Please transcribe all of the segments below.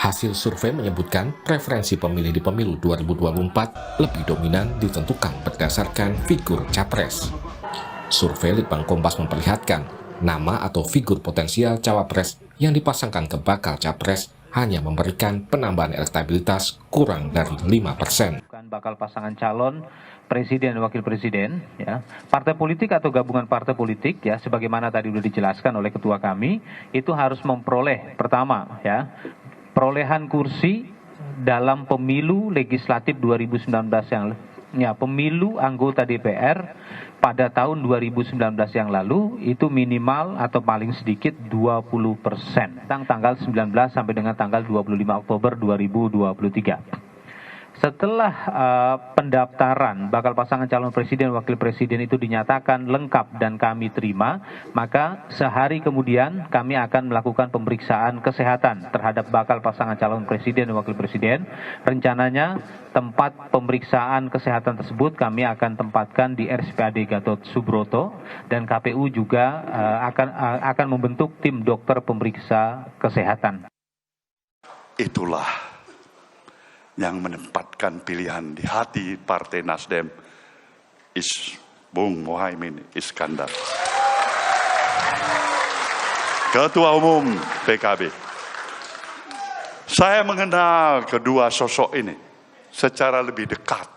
Hasil survei menyebutkan preferensi pemilih di pemilu 2024 lebih dominan ditentukan berdasarkan figur capres. Survei Litbang Kompas memperlihatkan nama atau figur potensial cawapres yang dipasangkan ke bakal capres hanya memberikan penambahan elektabilitas kurang dari 5%. Bakal pasangan calon presiden dan wakil presiden, ya, partai politik atau gabungan partai politik, ya, sebagaimana tadi sudah dijelaskan oleh ketua kami, itu harus memperoleh pertama, ya, perolehan kursi dalam pemilu legislatif 2019 pemilu anggota DPR pada tahun 2019 yang lalu itu minimal atau paling sedikit 20%. Tanggal 19 sampai dengan tanggal 25 Oktober 2023. Setelah pendaftaran bakal pasangan calon presiden wakil presiden itu dinyatakan lengkap dan kami terima, maka sehari kemudian kami akan melakukan pemeriksaan kesehatan terhadap bakal pasangan calon presiden dan wakil presiden. Rencananya tempat pemeriksaan kesehatan tersebut kami akan tempatkan di RSPAD Gatot Subroto, dan KPU juga akan membentuk tim dokter pemeriksa kesehatan. Itulah yang menempatkan pilihan di hati Partai Nasdem, Bung Muhaimin Iskandar, Ketua Umum PKB. Saya mengenal kedua sosok ini secara lebih dekat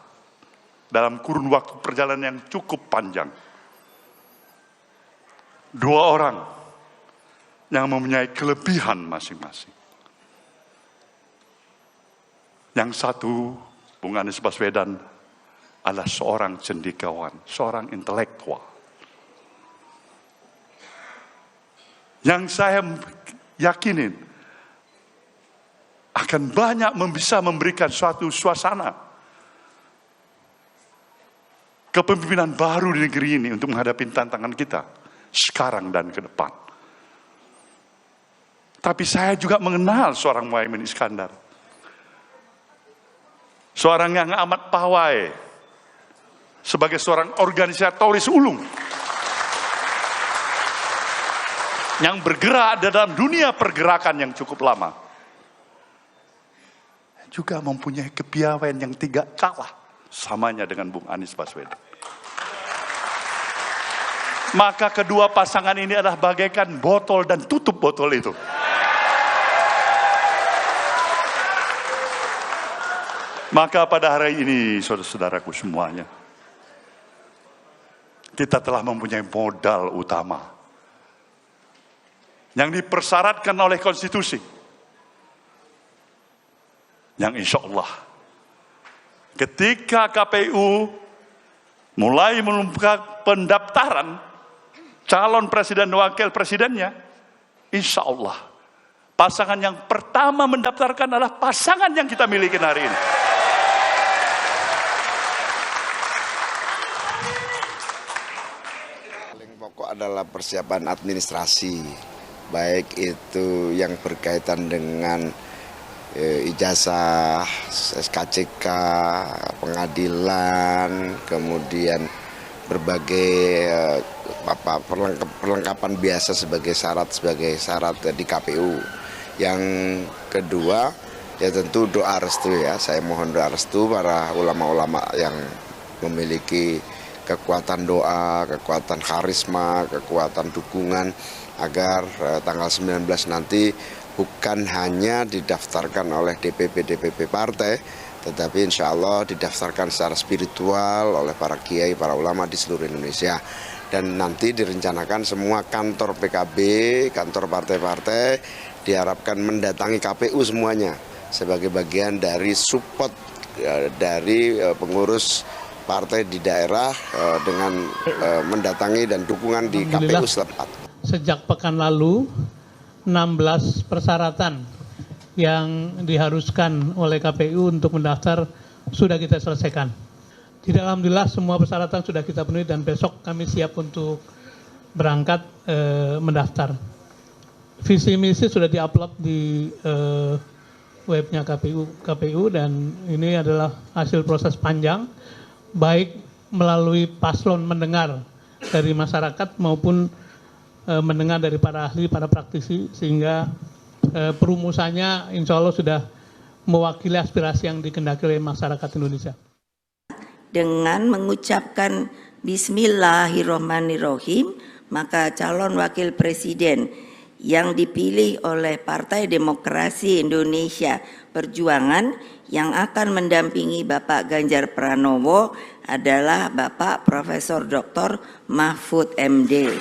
dalam kurun waktu perjalanan yang cukup panjang. Dua orang yang mempunyai kelebihan masing-masing. Yang satu, Bung Anies Baswedan, adalah seorang cendekiawan, seorang intelektual. Yang saya yakinin akan banyak bisa memberikan suatu suasana kepemimpinan baru di negeri ini untuk menghadapi tantangan kita sekarang dan ke depan. Tapi saya juga mengenal seorang Muhaimin Iskandar. Seorang yang amat pawai sebagai seorang organisatoris ulung yang bergerak dalam dunia pergerakan yang cukup lama, juga mempunyai kepiawaian yang tidak kalah samanya dengan Bung Anies Baswedan. Maka kedua pasangan ini adalah bagaikan botol dan tutup botol itu. Maka pada hari ini, saudara-saudaraku semuanya, kita telah mempunyai modal utama yang dipersyaratkan oleh konstitusi, yang insya Allah ketika KPU mulai membuka pendaftaran calon presiden dan wakil presidennya, insya Allah pasangan yang pertama mendaftarkan adalah pasangan yang kita miliki hari ini. Pokok adalah persiapan administrasi, baik itu yang berkaitan dengan ijazah, SKCK, pengadilan, kemudian berbagai perlengkapan biasa sebagai syarat di KPU. Yang kedua ya tentu doa restu, ya, saya mohon doa restu para ulama-ulama yang memiliki kekuatan doa, kekuatan karisma, kekuatan dukungan agar tanggal 19 nanti bukan hanya didaftarkan oleh DPP partai, tetapi insya Allah didaftarkan secara spiritual oleh para kiai, para ulama di seluruh Indonesia. Dan nanti direncanakan semua kantor PKB, kantor partai-partai diharapkan mendatangi KPU semuanya sebagai bagian dari support dari pengurus partai di daerah dengan mendatangi dan dukungan di KPU setempat. Sejak pekan lalu 16 persyaratan yang diharuskan oleh KPU untuk mendaftar sudah kita selesaikan. Jadi alhamdulillah semua persyaratan sudah kita penuhi dan besok kami siap untuk berangkat mendaftar. Visi misi sudah diupload di webnya KPU dan ini adalah hasil proses panjang, baik melalui paslon mendengar dari masyarakat maupun mendengar dari para ahli, para praktisi, sehingga perumusannya insya Allah sudah mewakili aspirasi yang dikehendaki oleh masyarakat Indonesia. Dengan mengucapkan Bismillahirrohmanirrohim, maka calon wakil presiden yang dipilih oleh Partai Demokrasi Indonesia Perjuangan yang akan mendampingi Bapak Ganjar Pranowo adalah Bapak Profesor Dr. Mahfud MD.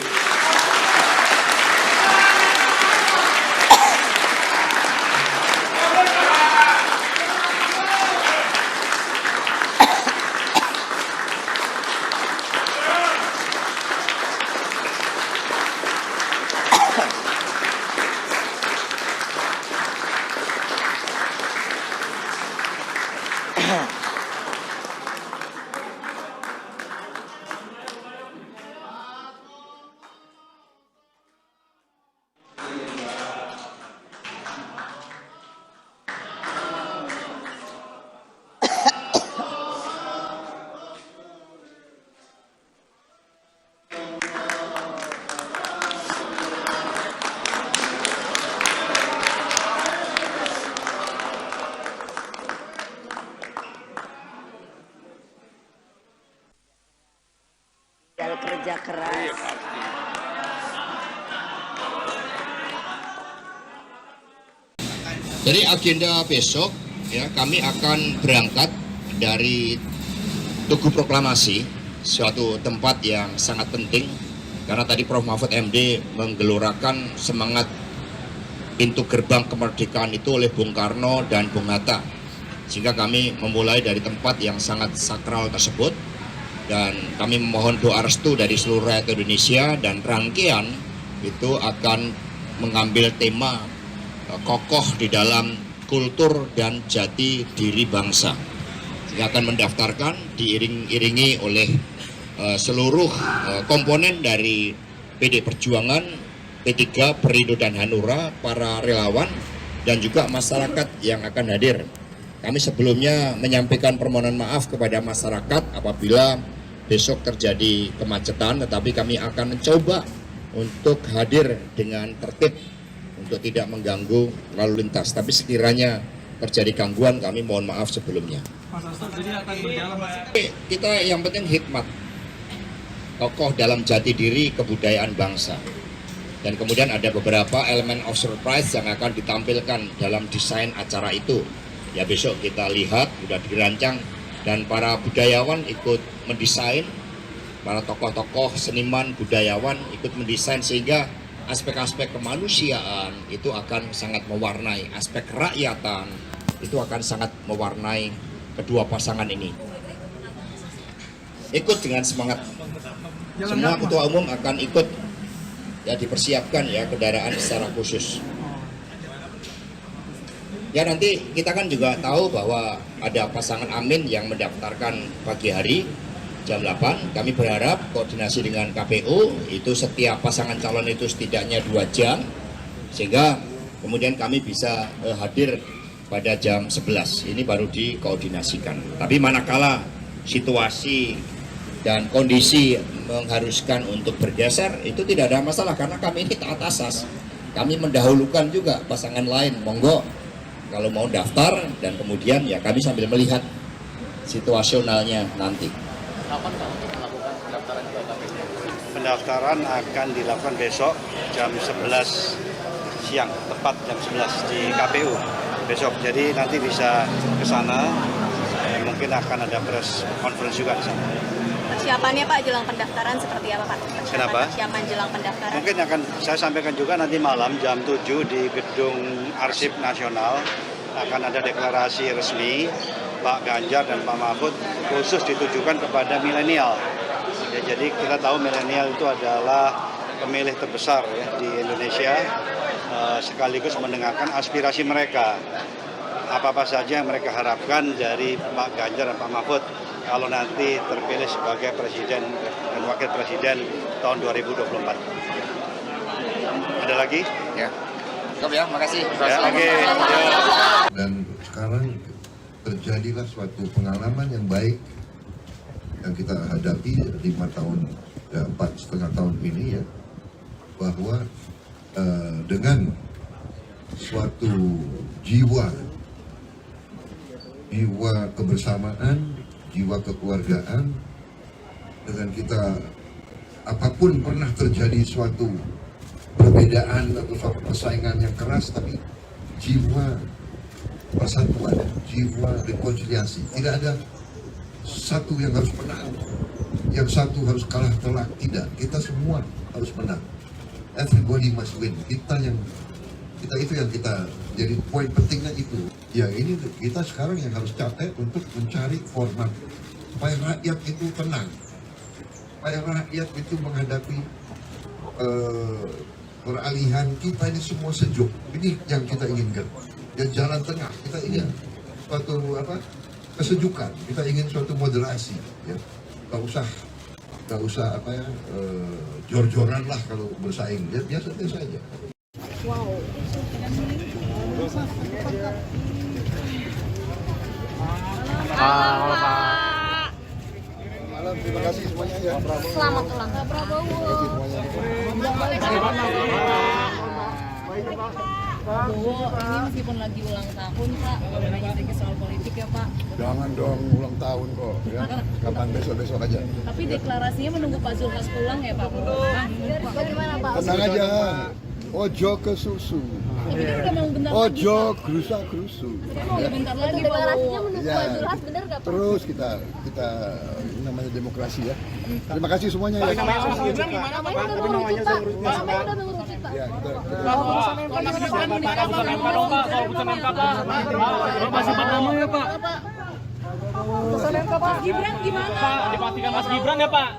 Kerja keras. Jadi agenda besok ya, kami akan berangkat dari Tugu Proklamasi, suatu tempat yang sangat penting karena tadi Prof. Mahfud MD menggelorakan semangat pintu gerbang kemerdekaan itu oleh Bung Karno dan Bung Hatta, sehingga kami memulai dari tempat yang sangat sakral tersebut. Dan kami memohon doa restu dari seluruh rakyat Indonesia, dan rangkaian itu akan mengambil tema kokoh di dalam kultur dan jati diri bangsa. Sehingga akan mendaftarkan diiringi oleh seluruh komponen dari PD Perjuangan, P3, Perindo dan Hanura, para relawan, dan juga masyarakat yang akan hadir. Kami sebelumnya menyampaikan permohonan maaf kepada masyarakat apabila besok terjadi kemacetan, tetapi kami akan mencoba untuk hadir dengan tertib untuk tidak mengganggu lalu lintas. Tapi sekiranya terjadi gangguan, kami mohon maaf sebelumnya. Kita yang penting hikmat, kokoh dalam jati diri kebudayaan bangsa. Dan kemudian ada beberapa elemen of surprise yang akan ditampilkan dalam desain acara itu. Ya besok kita lihat, sudah dirancang, dan para budayawan ikut mendesain, para tokoh-tokoh seniman budayawan ikut mendesain, sehingga aspek-aspek kemanusiaan itu akan sangat mewarnai, aspek kerakyatan itu akan sangat mewarnai kedua pasangan ini. Ikut dengan semangat, semua ketua umum akan ikut, ya dipersiapkan ya kendaraan secara khusus. Ya nanti kita kan juga tahu bahwa ada pasangan Amin yang mendaftarkan pagi hari jam 8. Kami berharap koordinasi dengan KPU itu setiap pasangan calon itu setidaknya 2 jam, sehingga kemudian kami bisa hadir pada jam 11. Ini baru dikoordinasikan. Tapi manakala situasi dan kondisi mengharuskan untuk bergeser, itu tidak ada masalah karena kami ini taat asas. Kami mendahulukan juga pasangan lain, monggo kalau mau daftar, dan kemudian ya kami sambil melihat situasionalnya nanti. Kapan Pak untuk melakukan pendaftaran ke KPU? Pendaftaran akan dilakukan besok jam 11 siang, tepat jam 11 di KPU besok. Jadi nanti bisa ke sana, mungkin akan ada press conference juga di sana. Persiapannya Pak jelang pendaftaran seperti apa Pak? Kenapa? Persiapan jelang pendaftaran. Mungkin akan saya sampaikan juga nanti malam jam 7 di Gedung Arsip Nasional akan ada deklarasi resmi Pak Ganjar dan Pak Mahfud khusus ditujukan kepada milenial. Ya, jadi kita tahu milenial itu adalah pemilih terbesar ya, di Indonesia, sekaligus mendengarkan aspirasi mereka. Apa-apa saja yang mereka harapkan dari Pak Ganjar dan Pak Mahfud kalau nanti terpilih sebagai presiden dan wakil presiden tahun 2024. Ada lagi? Ya, cukup ya, makasih. Ya, oke. Dan sekarang terjadilah suatu pengalaman yang baik yang kita hadapi 5 tahun, ya 4,5 tahun ini ya, bahwa dengan suatu jiwa kebersamaan, jiwa kekeluargaan, dengan kita apapun pernah terjadi suatu perbedaan atau suatu persaingan yang keras, tapi jiwa persatuan, jiwa rekonsiliasi. Tidak ada satu yang harus menang, yang satu harus kalah telak. Tidak, kita semua harus menang. Everybody must win. Kita itu yang kita jadi poin pentingnya itu. Ya ini kita sekarang yang harus capek untuk mencari format supaya rakyat itu tenang, supaya rakyat itu menghadapi peralihan kita ini semua sejuk. Ini yang kita inginkan. Dan jalan tengah kita ingin suatu kesejukan. Kita ingin suatu moderasi. Ya, nggak usah jor-joran lah kalau bersaing. Ya biasa-biasa aja. Wow. Malam, terima kasih semuanya ya. Selamat ulang tahun Prabowo. Prabowo, ini meskipun lagi ulang tahun, Pak, boleh nanya sedikit soal politik ya, Pak? Jangan dong ulang tahun kok, ya. Kapan besok-besok aja. Tapi deklarasinya menunggu Pak Zulhas pulang ya, Pak? Bagaimana Pak? Tenang aja, ojo ke susu. Tapi kan udah mau bentar lagi, Ojo gerusa-gerusu. Mau bentar lagi, Pak. Deklarasinya menunggu Ya. Pak Zulhas, benar nggak Pak? Terus kita namanya demokrasi ya. Terima kasih semuanya ya. Namanya udah mengerucut Pak. Namanya udah mengerucut Pak. Ya, kita Mas Gibran menikah, Pak. Kalau putusan MK, Pak. Masih pertama ya Pak. Putusan MK, Pak. Gibran gimana? Pak, dipastikan Mas Gibran ya Pak.